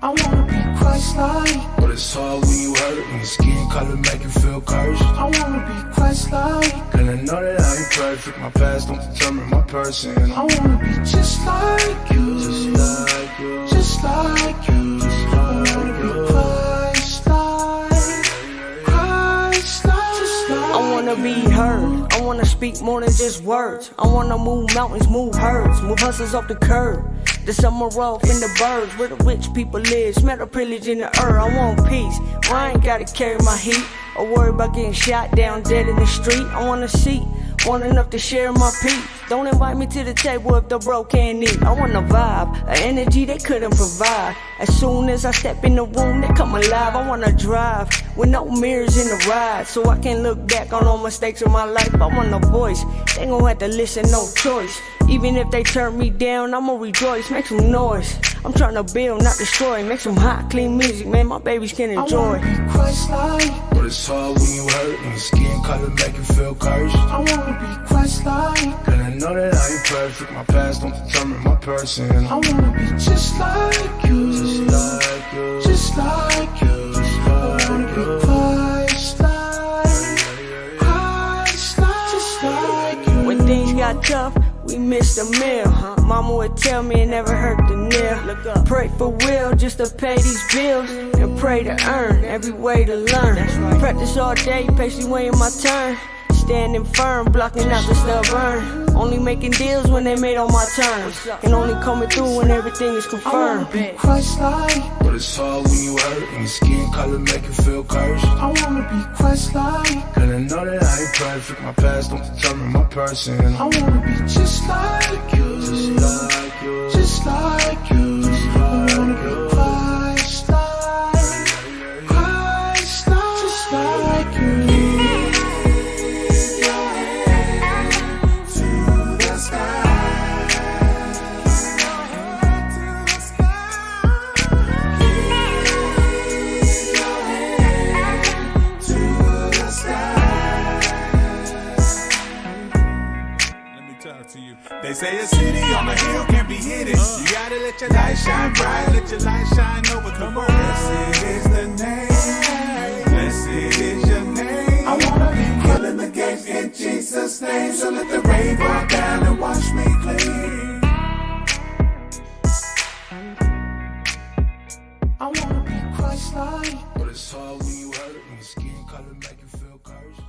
I wanna be Christ-like, but it's hard when you hurt, when your skin color make you feel cursed. I wanna be Christ-like, and I know that I ain't perfect. My past don't determine my person. I wanna be just like you, just like you, just like you. I wanna be Christ-like, Christ-like, just like I wanna be heard. I wanna speak more than just words. I wanna move mountains, move herds, move hustlers off the curb. The summer off in the birds, where the rich people live. Smell the privilege in the earth. I want peace, where I ain't gotta carry my heat or worry about getting shot down dead in the street. I want a seat, want enough to share my peace. Don't invite me to the table if the bro can't eat. I want a vibe, an energy they couldn't provide. As soon as I step in the room, they come alive. I wanna drive with no mirrors in the ride, so I can look back on all mistakes of my life. I want a voice, they gon' have to listen, no choice. Even if they turn me down, I'ma rejoice, make some noise. I'm tryna build, not destroy. Make some hot, clean music, man, my babies can enjoy. I wanna be Christ-like, but it's hard when you hurt, when your skin color make you feel cursed. I wanna be Christ-like, and I know that I ain't perfect. My past don't determine my person. I wanna be just like you, just like you, just like you. I wanna be Christ-like, Christ-like, just like you. When things got tough, we missed a meal. Mama would tell me it never hurt to kneel. Pray for real just to pay these bills, and pray to earn every way to learn. Practice all day, patiently waiting my turn. Standing firm, blocking out the stubborn. Only making deals when they made on my terms, and only coming through when everything is confirmed. I wanna be Christ-like, but it's hard when you hurt, when your skin color make you feel cursed. I wanna be Christ-like, and I know that I ain't perfect. My past don't determine my person. I wanna be just like you, just like you, just like you. I wanna be Christ-like, Christ-like, just like you. They say a city on a hill can't be hidden. You gotta let your light shine bright, let your light shine over. Come on, blessed is the name, blessed is your name. I wanna be killing the game in Jesus' name. So let the rain fall down and wash me clean. I wanna be Christ-like, but it's hard when you hurt, when your skin color make you feel cursed.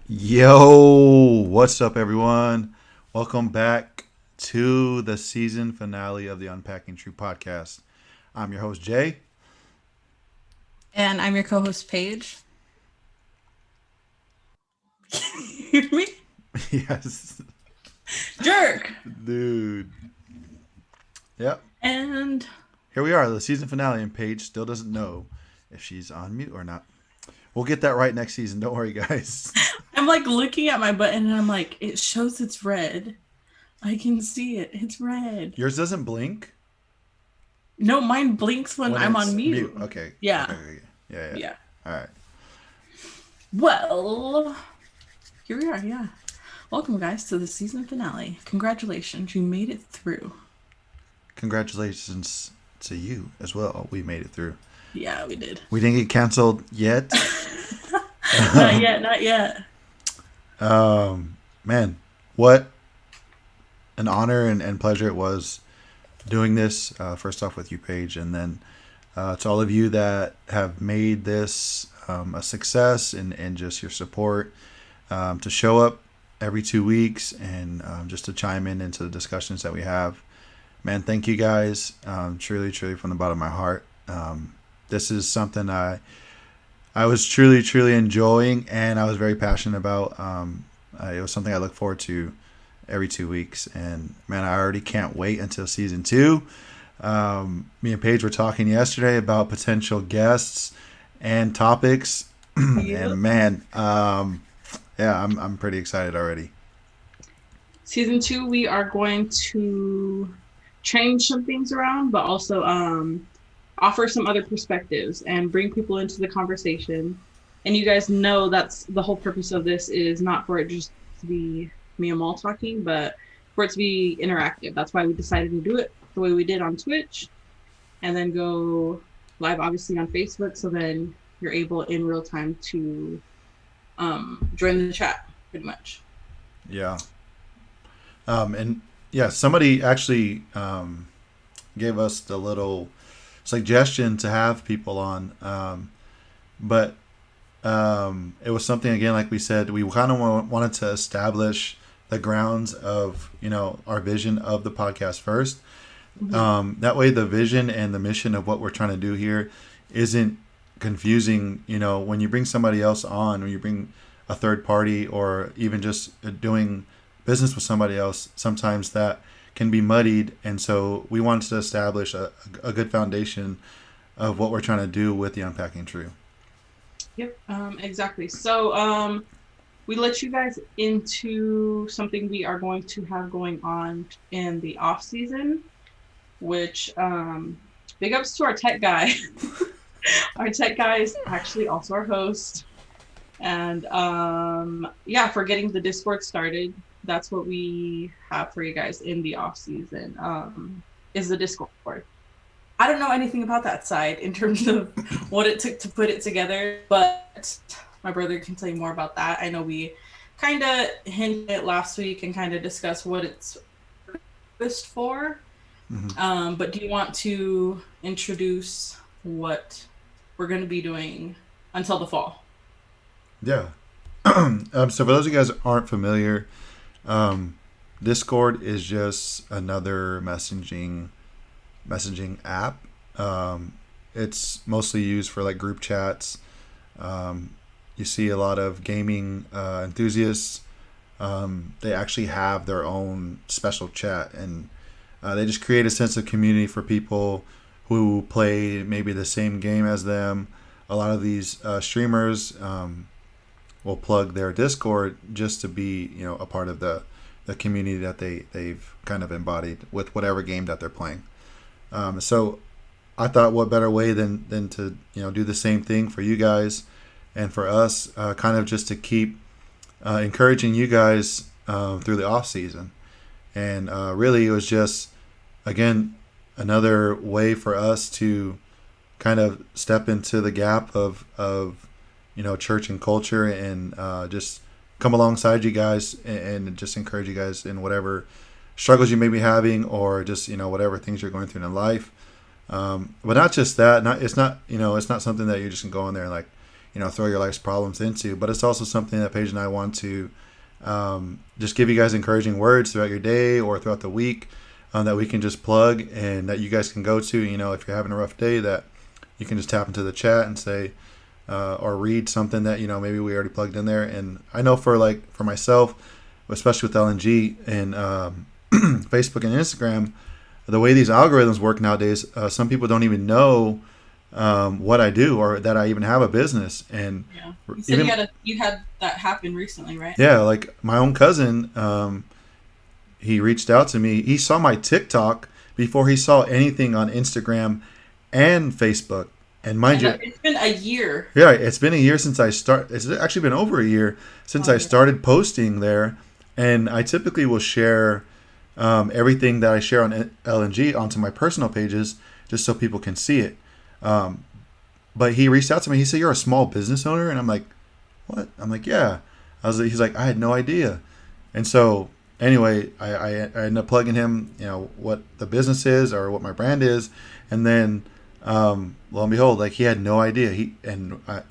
Yo, what's up, everyone? Welcome back to the season finale of the Unpacking T.R.U.E podcast. I'm your host, Jay. And I'm your co-host, Paige. Can you hear me? Yes. Jerk! Dude. Yep. And Here we are, the season finale, and Paige still doesn't know if she's on mute or not. We'll get that right next season. Don't worry, guys. I'm like looking at my button and I'm like, it shows it's red. I can see it. It's red. Yours doesn't blink? No, mine blinks when I'm it's on mute. Okay. Yeah. Okay. Yeah. Yeah. All right. Well, here we are. Yeah. Welcome, guys, to the season finale. Congratulations. You made it through. Congratulations to you as well. We made it through. Yeah, we did. We didn't get canceled yet. Not yet. Not yet. Man, what an honor and pleasure it was doing this. First off with you, Paige, and then to all of you that have made this a success and just your support, to show up every 2 weeks and just to chime in into the discussions that we have. Man, thank you guys. Truly from the bottom of my heart. This is something I was truly enjoying, and I was very passionate about. It was something I look forward to every 2 weeks, and man, I already can't wait until season 2. Me and Paige were talking yesterday about potential guests and topics, and man, yeah, I'm pretty excited already. Season 2, we are going to change some things around, but also offer some other perspectives and bring people into the conversation. And you guys know that's the whole purpose of this, is not for it just to be me and Mal talking, but for it to be interactive. That's why we decided to do it the way we did on Twitch, and then go live obviously on Facebook, so then you're able in real time to join the chat pretty much. Yeah. And yeah, somebody actually gave us the little suggestion to have people on, but it was something, again, like we said, we kind of wanted to establish the grounds of, our vision of the podcast first. That way the vision and the mission of what we're trying to do here isn't confusing. When you bring somebody else on, when you bring a third party, or even just doing business with somebody else, sometimes that can be muddied. And so we wanted to establish a good foundation of what we're trying to do with the Unpacking T.R.U.E. Yep, exactly. So we let you guys into something we are going to have going on in the off season, which big ups to our tech guy. Our tech guy is actually also our host. And yeah, for getting the Discord started, that's what we have for you guys in the off season, is the Discord. I don't know anything about that side in terms of what it took to put it together, but my brother can tell you more about that. I know we kind of hinted at last week and kind of discussed what it's purposed for. But do you want to introduce what we're going to be doing until the fall? Yeah. So for those of you guys that aren't familiar, Discord is just another messaging app. It's mostly used for like group chats. You see a lot of gaming enthusiasts. They actually have their own special chat, and they just create a sense of community for people who play maybe the same game as them. A lot of these streamers will plug their Discord just to be, a part of the community that they've kind of embodied with whatever game that they're playing. So I thought, what better way than to do the same thing for you guys and for us, kind of just to keep encouraging you guys through the off season. And really, it was just, again, another way for us to kind of step into the gap of church and culture, and just come alongside you guys and just encourage you guys in whatever struggles you may be having, or just whatever things you're going through in life. But not just that. It's not something that you're just gonna go in there and like throw your life's problems into. But it's also something that Paige and I want to just give you guys encouraging words throughout your day or throughout the week, that we can just plug and that you guys can go to. If you're having a rough day, that you can just tap into the chat and say, or read something that maybe we already plugged in there. And I know for myself, especially with LNG and Facebook and Instagram, the way these algorithms work nowadays, some people don't even know what I do, or that I even have a business. And yeah, you said you had that happen recently, right? Yeah, like my own cousin, he reached out to me. He saw my TikTok before he saw anything on Instagram and Facebook. And mind you, it's been a year. Yeah, it's been a year since I start. It's actually been over a year since I started posting there. And I typically will share everything that I share on LNG onto my personal pages, just so people can see it. But he reached out to me. He said, "You're a small business owner," and I'm like, "What?" I'm like, "Yeah." He's like, "I had no idea." And so anyway, I ended up plugging him, what the business is or what my brand is, and then lo and behold, like, he had no idea.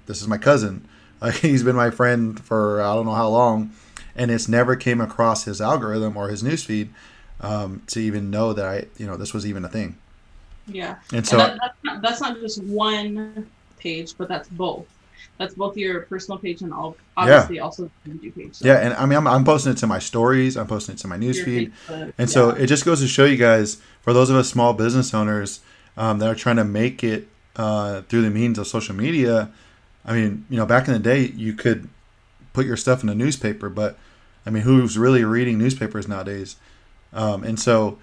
This is my cousin. Like, he's been my friend for I don't know how long, and it's never came across his algorithm or his newsfeed to even know that this was even a thing. Yeah, and so that's not just one page, but that's both. That's both your personal page and Yeah. obviously also the community page. So Yeah, and I mean, I'm posting it to my stories. I'm posting it to my your newsfeed, Facebook, and so yeah. it just goes to show you guys, for those of us small business owners that are trying to make it through the means of social media. I mean, back in the day, you could put your stuff in a newspaper, but I mean, who's really reading newspapers nowadays? And so,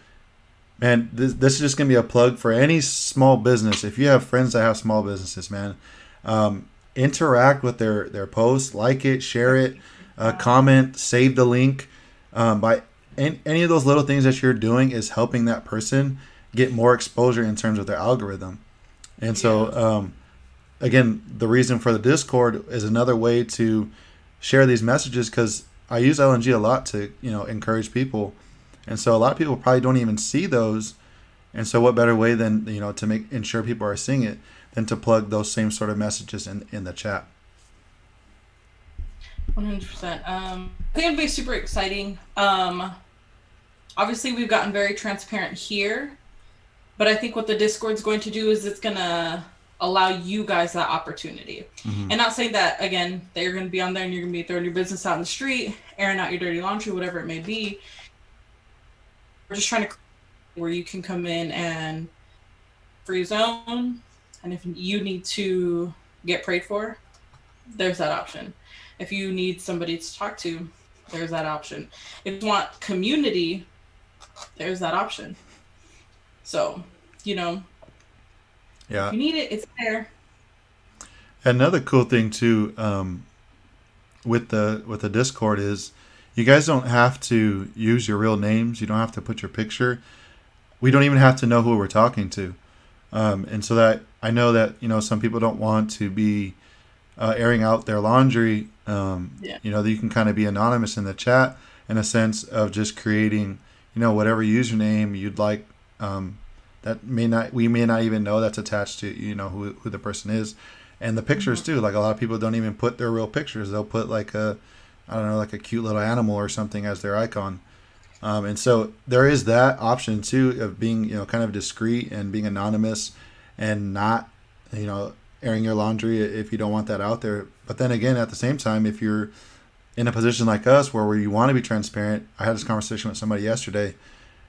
man, this is just gonna be a plug for any small business. If you have friends that have small businesses, man, interact with their posts, like it, share it, comment, save the link. By any of those little things that you're doing is helping that person get more exposure in terms of their algorithm. And so, again, the reason for the Discord is another way to share these messages, because I use LNG a lot to encourage people, and so a lot of people probably don't even see those. And so, what better way than to ensure people are seeing it than to plug those same sort of messages in the chat. 100%. I think it'd be super exciting. Obviously, we've gotten very transparent here, but I think what the Discord's going to do is it's going to allow you guys that opportunity. And not saying that, again, that you're going to be on there and you're going to be throwing your business out in the street, airing out your dirty laundry, whatever it may be. We're just trying to where you can come in and free zone, and if you need to get prayed for, there's that option. If you need somebody to talk to, there's that option. If you want community, there's that option. So, Yeah. if you need it, it's there. Another cool thing too, with the Discord is you guys don't have to use your real names. You don't have to put your picture. We don't even have to know who we're talking to. And so that I know that some people don't want to be airing out their laundry. That you can kind of be anonymous in the chat, in a sense of just creating whatever username you'd like. That we may not even know that's attached to who the person is. And the pictures too, like a lot of people don't even put their real pictures. They'll put like a cute little animal or something as their icon. And so there is that option too of being kind of discreet and being anonymous and not airing your laundry if you don't want that out there. But then again, at the same time, if you're in a position like us where you want to be transparent, I had this conversation with somebody yesterday,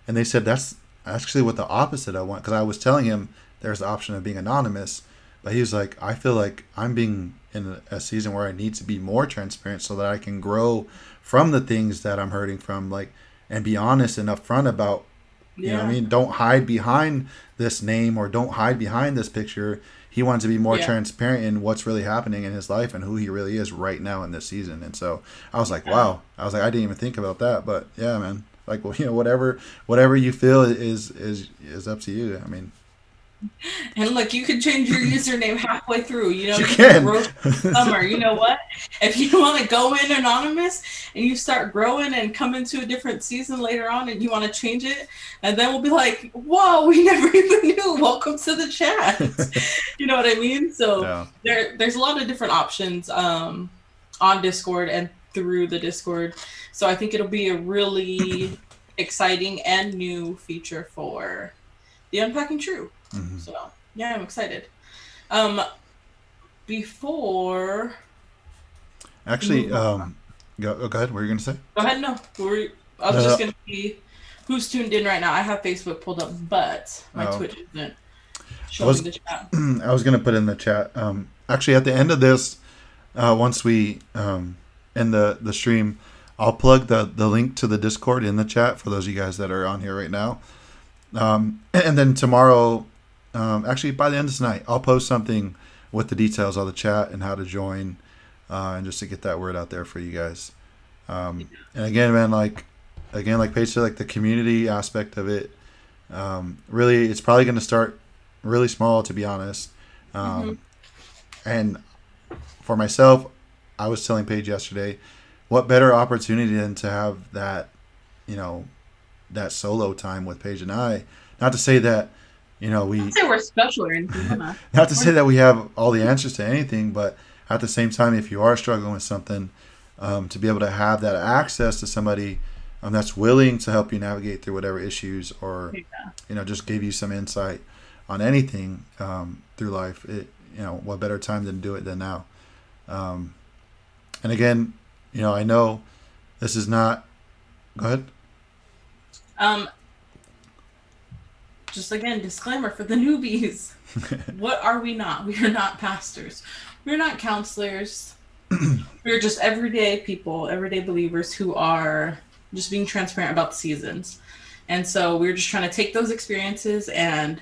and they said that's actually what the opposite I want, because I was telling him there's the option of being anonymous, but he was like, I feel like I'm being in a season where I need to be more transparent so that I can grow from the things that I'm hurting from, like, and be honest and upfront about, you know what I mean? Don't hide behind this name or don't hide behind this picture. He wants to be more transparent in what's really happening in his life and who he really is right now in this season. And so I was like, wow. I was like, I didn't even think about that, but yeah, man. Like, well, whatever you feel is up to you. I mean, and look, you can change your username halfway through. You can. Summer. You know what? If you want to go in anonymous and you start growing and come into a different season later on, and you want to change it, and then we'll be like, "Whoa, we never even knew." Welcome to the chat. You know what I mean? So there's a lot of different options on Discord and through the Discord. So I think it'll be a really exciting and new feature for the UnPacking T.R.U.E. So yeah, I'm excited. Before actually, go ahead. What were you gonna say? Go ahead. No, I was just gonna see who's tuned in right now. I have Facebook pulled up, but my Twitch isn't showing the chat. I was gonna put in the chat. Actually, at the end of this, once we end the stream, I'll plug the link to the Discord in the chat for those of you guys that are on here right now. And then tomorrow, actually by the end of tonight, I'll post something with the details of the chat and how to join, and just to get that word out there for you guys. And again, man, like Paige said, like the community aspect of it, really, it's probably going to start really small, to be honest. And for myself, I was telling Paige yesterday, what better opportunity than to have that, that solo time with Paige and I. Not to say that, Not say we're special or anything. Not to say that we have all the answers to anything, but at the same time, if you are struggling with something, to be able to have that access to somebody that's willing to help you navigate through whatever issues, or just give you some insight on anything through life. What better time than do it than now? And again, I know this is not. Go ahead. Just again, disclaimer for the newbies. What are we not? We are not pastors. We're not counselors. We're just everyday people, everyday believers who are just being transparent about the seasons. And so we're just trying to take those experiences and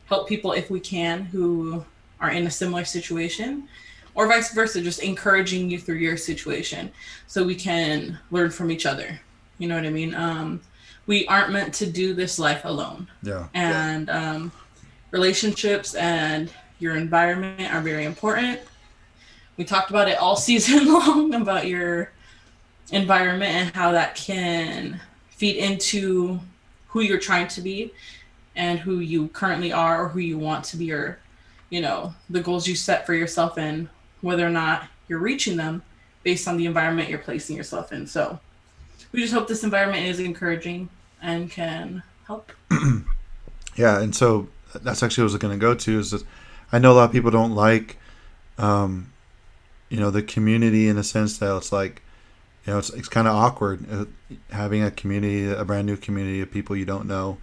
help people if we can who are in a similar situation, or vice versa, just encouraging you through your situation so we can learn from each other. You know what I mean? We aren't meant to do this life alone. Yeah. And relationships and your environment are very important. We talked about it all season long about your environment and how that can feed into who you're trying to be and who you currently are or who you want to be, or, the goals you set for yourself and whether or not you're reaching them based on the environment you're placing yourself in. So we just hope this environment is encouraging and can help. Yeah, and so that's actually what I was going to go to. Is that I know a lot of people don't like, the community in the sense that it's like, it's kind of awkward having a community, a brand new community of people you don't know.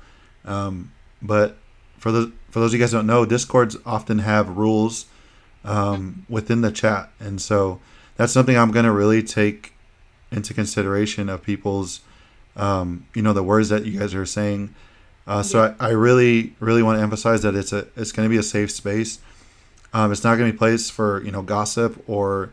But for those of you guys who don't know, Discords often have rules within the chat, and so that's something I'm going to really take into consideration of people's, the words that you guys are saying. So I really, really want to emphasize that it's going to be a safe space. It's not going to be a place for, gossip or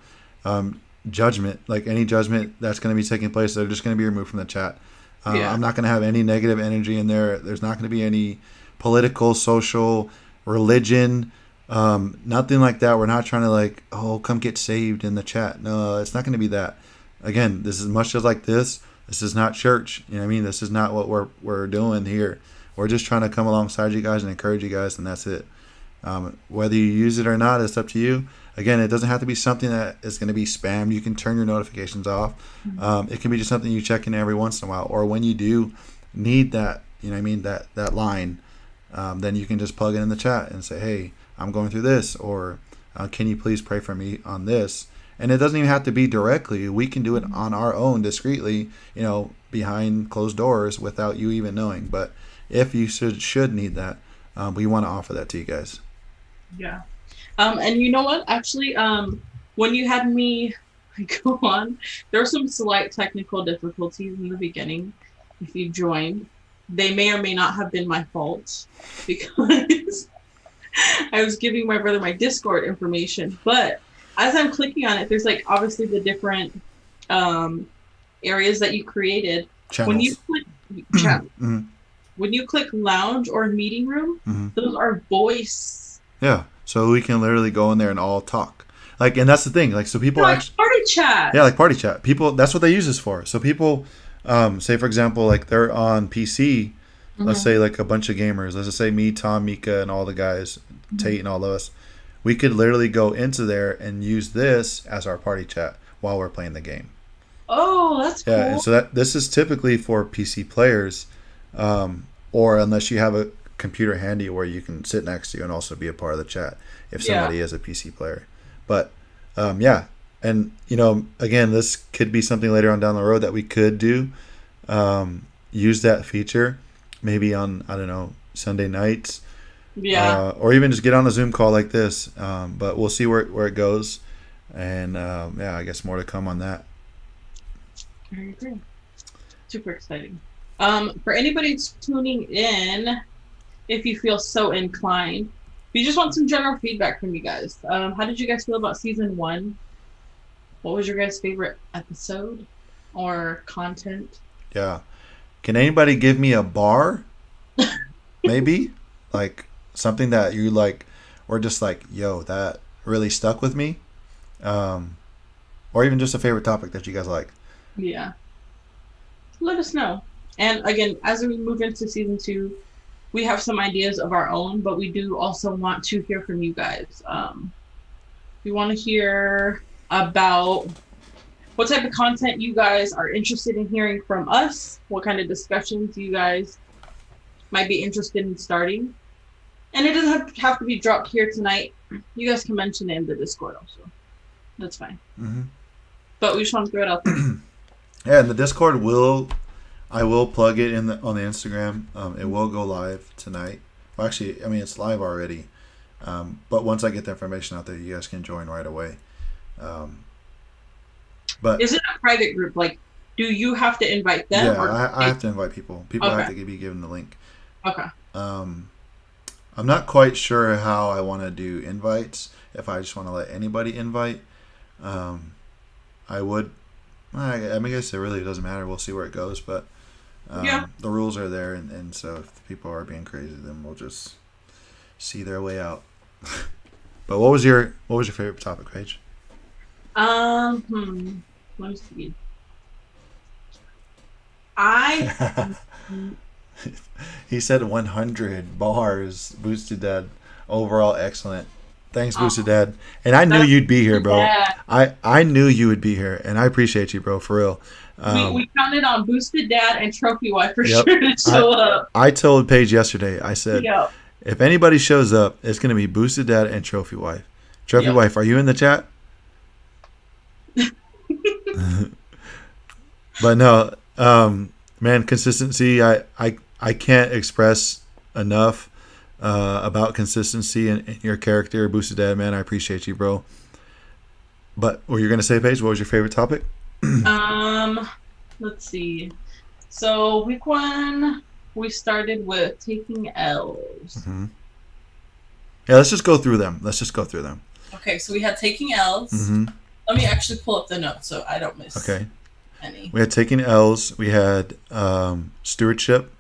judgment. Like any judgment that's going to be taking place, they're just going to be removed from the chat. I'm not going to have any negative energy in there. There's not going to be any political, social, religion, nothing like that. We're not trying to come get saved in the chat. No, it's not going to be that. Again, this is much just like this. This is not church. You know what I mean? This is not what we're doing here. We're just trying to come alongside you guys and encourage you guys, and that's it. Whether you use it or not, it's up to you. Again, it doesn't have to be something that is going to be spammed. You can turn your notifications off. It can be just something you check in every once in a while, or when you do need that, that line, then you can just plug it in the chat and say, hey, I'm going through this, or can you please pray for me on this? And it doesn't even have to be directly. We can do it on our own discreetly, behind closed doors without you even knowing. But if you should need that, we want to offer that to you guys. Yeah. And you know what? Actually, when you had me go on, there were some slight technical difficulties in the beginning. If you joined, they may or may not have been my fault because I was giving my brother my Discord information. But as I'm clicking on it, there's obviously the different areas that you created. Channels. When you click when you click lounge or meeting room, those are voice. Yeah, so we can literally go in there and all talk. And that's the thing. So people actually party chat. Yeah, party chat. People, that's what they use this for. So people, say for example, they're on PC. Let's say a bunch of gamers. Let's just say me, Tom, Mika, and all the guys, Tate, and all of us. We could literally go into there and use this as our party chat while we're playing the game. Oh, that's cool. Yeah, and so this is typically for PC players, or unless you have a computer handy where you can sit next to you and also be a part of the chat if somebody is a PC player. But and again, this could be something later on down the road that we could do. Use that feature maybe on, I don't know, Sunday nights. Yeah. Or even just get on a Zoom call like this. But we'll see where it goes. And I guess more to come on that. I agree. Super exciting. For anybody tuning in, if you feel so inclined, we just want some general feedback from you guys. How did you guys feel about season 1? What was your guys' favorite episode or content? Yeah. Can anybody give me a bar? Maybe? Something that you or just yo, that really stuck with me? Or even just a favorite topic that you guys like. Yeah. Let us know. And again, as we move into season 2, we have some ideas of our own, but we do also want to hear from you guys. We want to hear about what type of content you guys are interested in hearing from us, what kind of discussions you guys might be interested in starting. And it doesn't have to be dropped here tonight. You guys can mention it in the Discord also. That's fine. Mm-hmm. But we just want to throw it out there. Yeah, and the Discord I will plug it on the Instagram. It will go live tonight. Well, actually, I mean, it's live already. But once I get the information out there, you guys can join right away. But is it a private group? Like, do you have to invite them? Yeah, or I have to invite people. People Okay. have to be given the link. Okay. I'm not quite sure how I want to do invites. If I just want to let anybody invite, I would. I mean, I guess it really doesn't matter. We'll see where it goes. But the rules are there, and so if people are being crazy, then we'll just see their way out. But what was your favorite topic, Paige? Let me see. He said 100 bars. Boosted Dad. Overall excellent. Thanks, Boosted Dad. And I knew you'd be here, bro. I knew you would be here, and I appreciate you, bro, for real. We counted on Boosted Dad and Trophy Wife for sure to show up. I told Paige yesterday, I said, if anybody shows up, it's going to be Boosted Dad and Trophy Wife. Trophy Wife, are you in the chat? But no, man, consistency. I can't express enough about consistency in your character, Boosted Dad. Man, I appreciate you, bro. But what you're gonna say, Paige? What was your favorite topic? Let's see. So week 1, we started with taking L's. Mm-hmm. Yeah, let's just go through them. Okay, so we had taking L's. Mm-hmm. Let me actually pull up the notes so I don't miss any. We had taking L's. We had stewardship.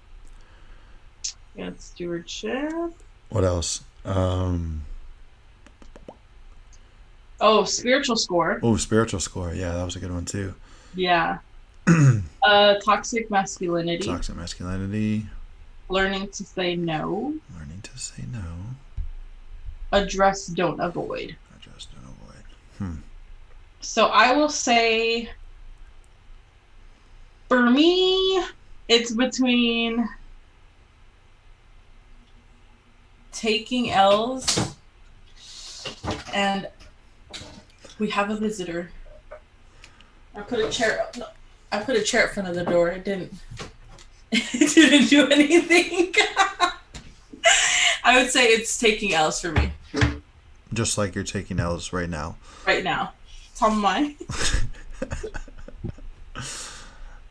We had stewardship. What else? Spiritual score. Oh, spiritual score. Yeah, that was a good one too. Yeah. Toxic masculinity. Learning to say no. Address, don't avoid. So I will say, for me, it's between taking L's and we have a visitor. I put a chair in front of the door. It didn't do anything. I would say it's taking L's for me. Just like you're taking L's right now. Right now. It's on mine.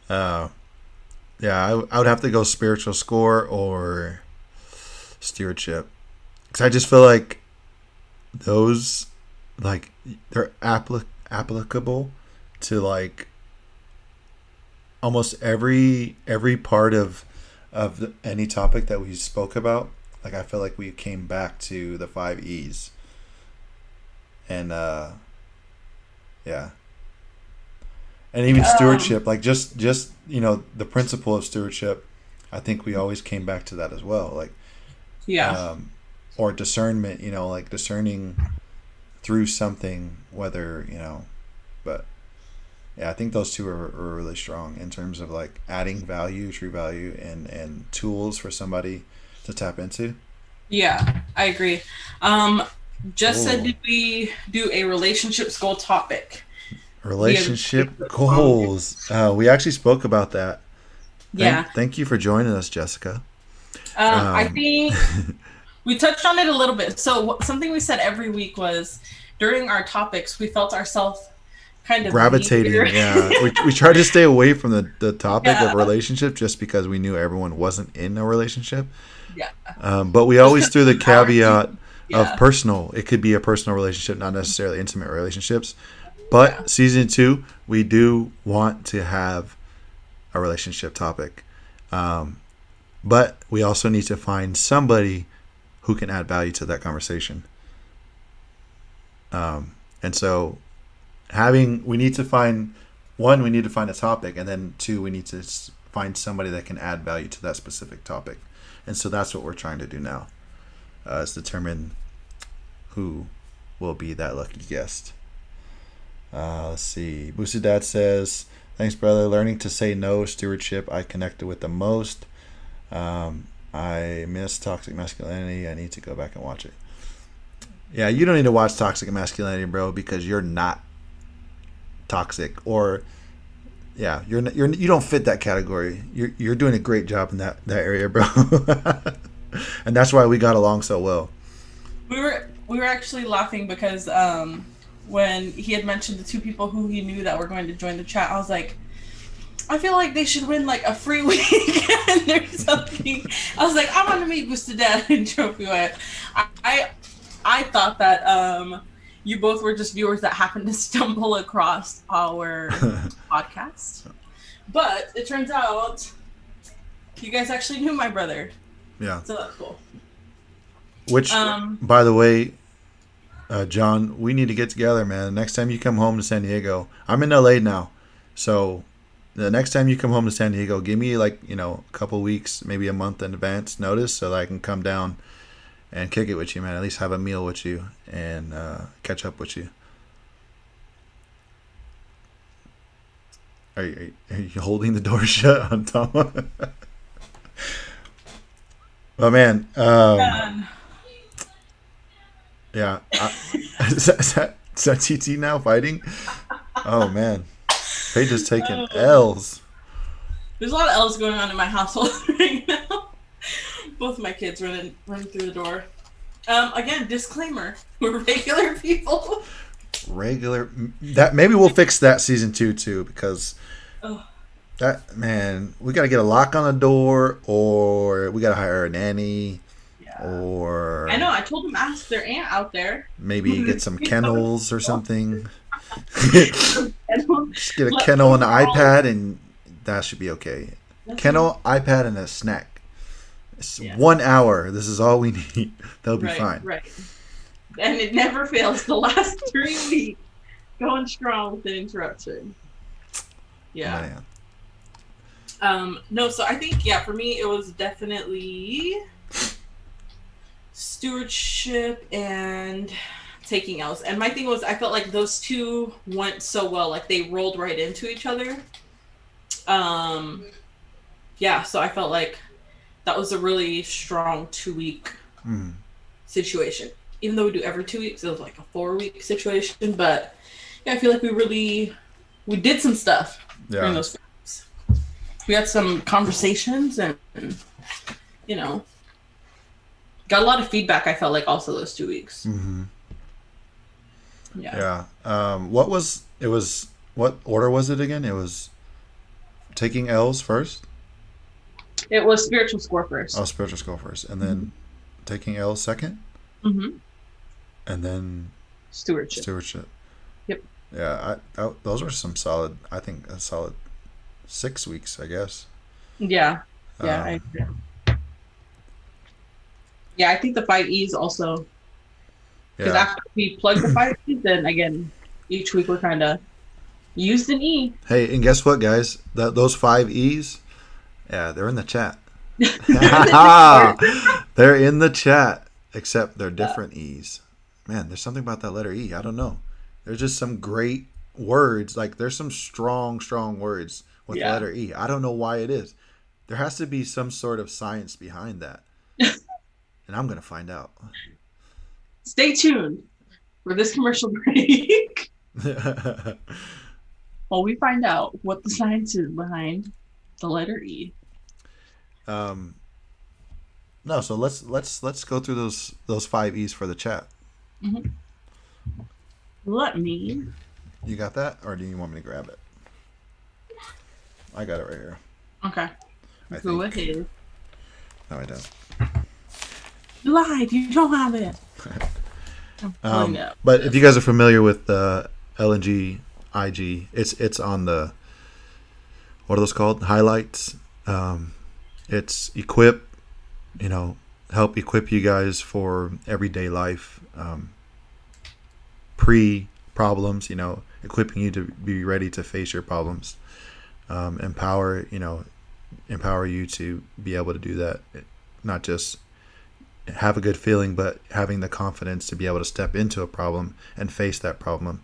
Yeah, I would have to go spiritual score or stewardship. Because I just feel like those, like, they're applicable to, like, almost every part of any topic that we spoke about. Like, I feel like we came back to the 5 E's. And, yeah. And even stewardship, like just the principle of stewardship, I think we always came back to that as well. Like, or discernment, like discerning through something, whether, but yeah, I think those two are really strong in terms of like adding value, true value, and tools for somebody to tap into. Yeah, I agree. Said, did we do a relationships goal topic? Relationship goals. We actually spoke about that. Thank you for joining us, Jessica. I think we touched on it a little bit. So something we said every week was during our topics, we felt ourselves kind of gravitating. Yeah, we tried to stay away from the topic of relationship just because we knew everyone wasn't in a relationship. Yeah. But we always threw the caveat of personal. It could be a personal relationship, not necessarily intimate relationships. But season 2, we do want to have a relationship topic. But we also need to find somebody who can add value to that conversation. And so we need to find a topic, and then 2, we need to find somebody that can add value to that specific topic. And so that's what we're trying to do now, is determine who will be that lucky guest. Let's see. Boosted Dad says, thanks, brother. Learning to say no, stewardship, I connected with the most. I miss Toxic Masculinity. I need to go back and watch it. Yeah, you don't need to watch Toxic Masculinity, bro, because you're not toxic, or you don't fit that category. You're doing a great job in that area, bro. And that's why we got along so well. We were actually laughing because when he had mentioned the two people who he knew that were going to join the chat, I was like, I feel like they should win like a free weekend or something. I was like, I want to meet Boosted Dad and Trophy Wife. I thought that you both were just viewers that happened to stumble across our podcast, but it turns out you guys actually knew my brother. Yeah. So that's cool. Which, by the way, John, we need to get together, man. Next time you come home to San Diego, I'm in LA now, so the next time you come home to San Diego, give me like a couple weeks, maybe a month in advance notice, so that I can come down and kick it with you, man. At least have a meal with you and catch up with you. Are you holding the door shut on Tom? Oh man, yeah. Is that TT now fighting? Oh man, Paige is taking L's. There's a lot of L's going on in my household right now. Both of my kids running through the door. Again, disclaimer: we're regular people. That maybe we'll fix that season 2 too, because that, man, we got to get a lock on the door, or we got to hire a nanny. Or I know. I told them ask their aunt out there. Maybe get some kennels or something. Just get a kennel and an iPad, and that should be okay. Kennel, iPad, and a snack. It's 1 hour. This is all we need. They'll be fine. Right. And it never fails. The last 3 weeks, going strong with an interruption. Yeah. Man. No. So I think for me it was definitely stewardship and taking L's. And my thing was, I felt like those two went so well, like they rolled right into each other. So I felt like that was a really strong 2-week situation. Even though we do every 2 weeks, it was like a 4-week situation. But I feel like we did some stuff during those 4 weeks. We had some conversations and got a lot of feedback, I felt like, also those 2 weeks. Mm-hmm. Yeah. What order was it again? It was taking L's first? It was spiritual score first. Oh, spiritual score first. And then taking L's second? Mm-hmm. And then stewardship. Yep. Yeah, those were some solid, I think a solid 6 weeks, I guess. Yeah. Yeah, I agree. Yeah, I think the 5 E's also. Because after we plugged the 5 E's, then again, each week we're kind of used an E. Hey, and guess what, guys? Those 5 E's, they're in the chat. They're in the chat, except they're different E's. Man, there's something about that letter E. I don't know. There's just some great words. Like, there's some strong words with the letter E. I don't know why it is. There has to be some sort of science behind that. And I'm going to find out. Stay tuned for this commercial break. While we find out what the science is behind the letter E. No, so let's go through those 5 E's for the chat. Mm-hmm. Let me. You got that, or do you want me to grab it? I got it right here. Okay. Go ahead. No, I don't. You lied. You don't have it. But if you guys are familiar with LNG IG, it's on the, what are those called? Highlights. It's equip, help equip you guys for everyday life, pre-problems, equipping you to be ready to face your problems, empower you to be able to do that, not just have a good feeling, but having the confidence to be able to step into a problem and face that problem.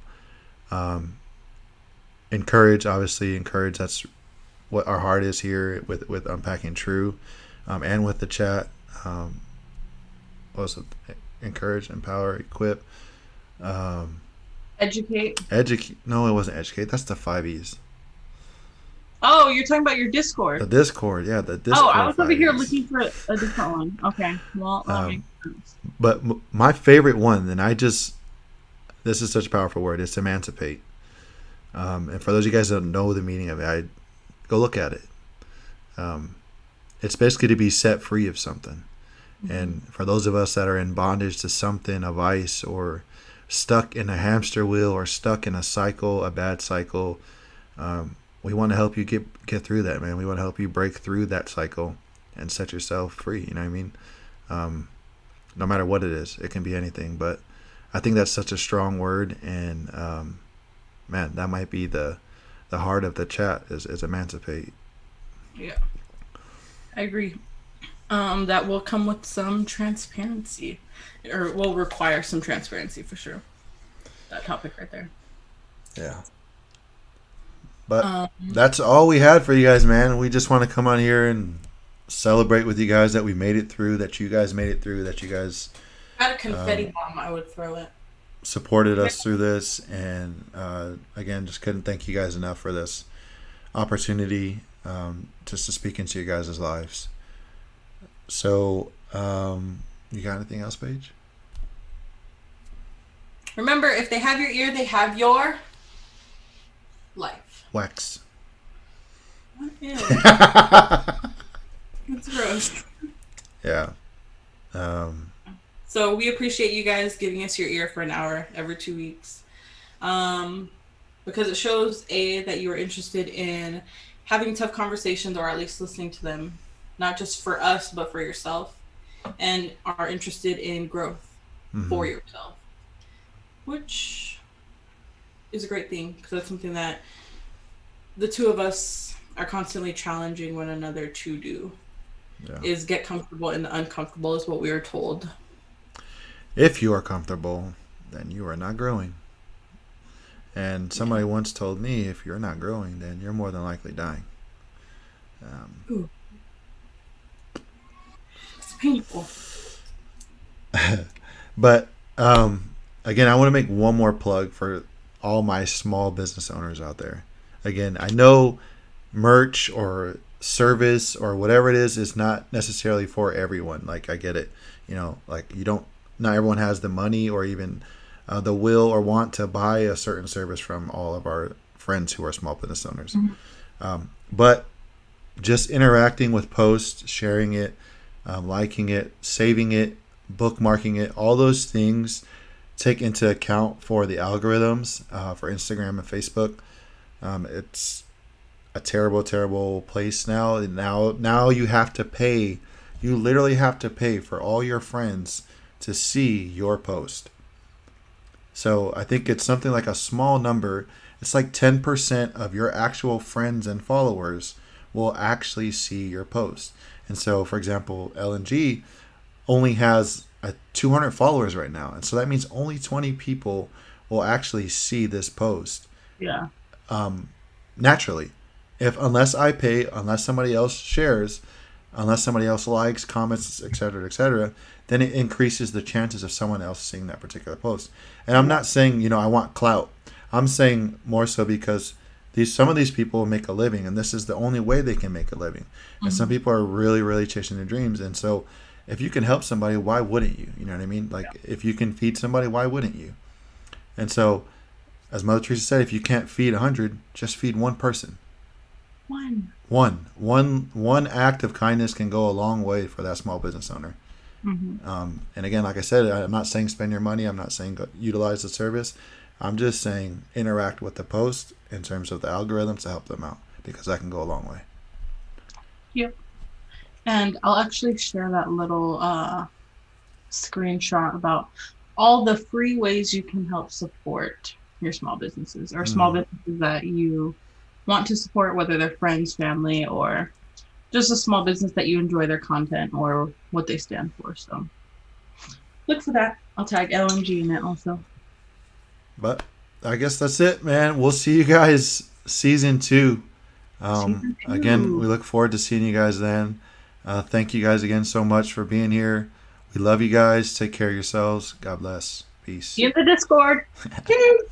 Encourage, that's what our heart is here with Unpacking T.R.U.E, and with the chat. Also encourage, empower, equip, Educate. Educate. No, it wasn't educate. That's the 5 E's. Oh, you're talking about your The Discord. Discord. Yeah, the Discord. Oh, I was over 5 here E's. looking for a different one. Okay, well, that makes sense. But my favorite one, and this is such a powerful word, is emancipate. And for those of you guys that don't know the meaning of it, go look at it. It's basically to be set free of something. And for those of us that are in bondage to something, a vice, or stuck in a hamster wheel, or stuck in a cycle, a bad cycle, we want to help you get through that, man. We want to help you break through that cycle and set yourself free. You know what I mean? No matter what it is, it can be anything. But I think that's such a strong word, and man, that might be the heart of the chat is emancipate. Yeah, I agree. That will come with some transparency, or will require some transparency for sure. That topic right there. Yeah. But that's all we had for you guys, man. We just want to come on here and celebrate with you guys that we made it through, that you guys made it through, that you guys Had a confetti bomb, I would throw it. supported us through this. And again, just couldn't thank you guys enough for this opportunity just to speak into you guys' lives. So, you got anything else, Paige? Remember, if they have your ear, they have your life. Wax. Ew. It's gross. Yeah. So we appreciate you guys giving us your ear for an hour every 2 weeks. Because it shows, that you are interested in having tough conversations, or at least listening to them, not just for us, but for yourself, and are interested in growth for yourself, which is a great thing, because that's something that the two of us are constantly challenging one another to do. Yeah. Is get comfortable in the uncomfortable, is what we are told. If you are comfortable, then you are not growing. And somebody once told me, if you're not growing, then you're more than likely dying. Ooh. It's painful. But again, I want to make one more plug for all my small business owners out there. Again, I know merch or service or whatever it is not necessarily for everyone. Like, I get it. You know, like not everyone has the money or even the will or want to buy a certain service from all of our friends who are small business owners. But just interacting with posts, sharing it, liking it, saving it, bookmarking it, all those things take into account for the algorithms for Instagram and Facebook. It's a terrible, terrible place now. Now you have to pay. You literally have to pay for all your friends to see your post. So I think it's something like a small number. It's like 10% of your actual friends and followers will actually see your post. And so, for example, LNG only has 200 followers right now. And so that means only 20 people will actually see this post. Yeah. Naturally. Unless I pay, unless somebody else shares, unless somebody else likes, comments, etc., then it increases the chances of someone else seeing that particular post. And I'm not saying, I want clout. I'm saying more so because some of these people make a living, and this is the only way they can make a living. And some people are really, really chasing their dreams. And so if you can help somebody, why wouldn't you? You know what I mean? Like, if you can feed somebody, why wouldn't you? And so, as Mother Teresa said, if you can't feed 100, just feed one person. One act of kindness can go a long way for that small business owner. And again, like I said, I'm not saying spend your money. I'm not saying utilize the service. I'm just saying interact with the post in terms of the algorithms to help them out, because that can go a long way. Yep. And I'll actually share that little screenshot about all the free ways you can help support your small businesses, or small businesses that you want to support, whether they're friends, family, or just a small business that you enjoy their content or what they stand for. So look for that. I'll tag LNG in it also. But I guess that's it, man. We'll see you guys season 2. Again, we look forward to seeing you guys then. Thank you guys again so much for being here. We love you guys. Take care of yourselves. God bless. Peace. See you in the Discord. Peace.